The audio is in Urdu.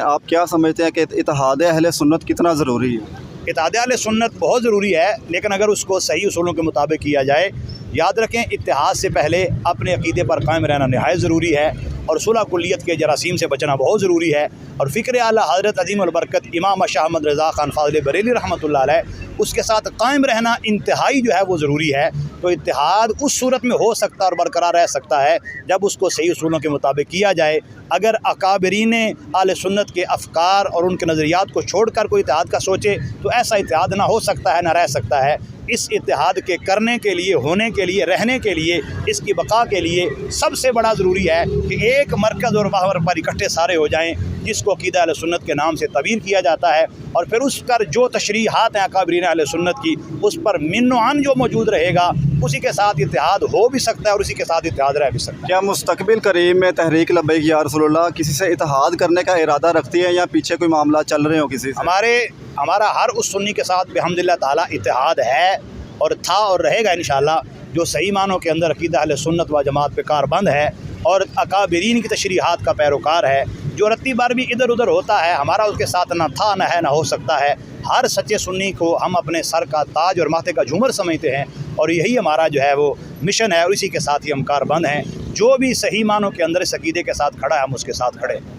آپ کیا سمجھتے ہیں کہ اتحاد اہل سنت کتنا ضروری ہے؟ اتحاد اہل سنت بہت ضروری ہے، لیکن اگر اس کو صحیح اصولوں کے مطابق کیا جائے. یاد رکھیں اتحاد سے پہلے اپنے عقیدے پر قائم رہنا نہایت ضروری ہے، اور صلح کلیت کے جراثیم سے بچنا بہت ضروری ہے. اور فکر اعلیٰ حضرت عظیم البرکت امام شاہ احمد رضا خان فاضل بریلوی رحمۃ اللہ علیہ، اس کے ساتھ قائم رہنا انتہائی جو ہے وہ ضروری ہے. تو اتحاد اس صورت میں ہو سکتا ہے اور برقرار رہ سکتا ہے جب اس کو صحیح اصولوں کے مطابق کیا جائے. اگر اکابرین اہل سنت کے افکار اور ان کے نظریات کو چھوڑ کر کوئی اتحاد کا سوچے تو ایسا اتحاد نہ ہو سکتا ہے، نہ رہ سکتا ہے. اس اتحاد کے کرنے کے لیے، ہونے کے لیے، رہنے کے لیے، اس کی بقا کے لیے سب سے بڑا ضروری ہے کہ ایک مرکز اور محور پر اکٹھے سارے ہو جائیں، جس کو عقیدہ اہل سنت کے نام سے تعبیر کیا جاتا ہے. اور پھر اس پر جو تشریحات ہیں اکابرین اہل سنت کی، اس پر من و عن جو موجود رہے گا، اسی کے ساتھ اتحاد ہو بھی سکتا ہے اور اسی کے ساتھ اتحاد رہ بھی سکتا ہے. کیا مستقبل قریب میں تحریک لبیک یا رسول اللہ کسی سے اتحاد کرنے کا ارادہ رکھتی ہے، یا پیچھے کوئی معاملہ چل رہے ہوں کسی سے؟ ہمارا ہر اس سنی کے ساتھ بحمدللہ تعالیٰ اتحاد ہے اور تھا اور رہے گا انشاءاللہ، جو صحیح معنوں کے اندر عقیدہ اہل سنت و جماعت پہ کاربند ہے اور اکابرین کی تشریحات کا پیروکار ہے. جو رتی بار بھی ادھر ادھر ہوتا ہے، ہمارا اس کے ساتھ نہ تھا، نہ ہے، نہ ہو سکتا ہے. ہر سچے سنی کو ہم اپنے سر کا تاج اور ماتھے کا جھومر سمجھتے ہیں، اور یہی ہمارا جو ہے وہ مشن ہے، اور اسی کے ساتھ ہی ہم کاربند ہیں. جو بھی صحیح معنوں کے اندر اس عقیدے کے ساتھ کھڑا ہے، ہم اس کے ساتھ کھڑے ہیں.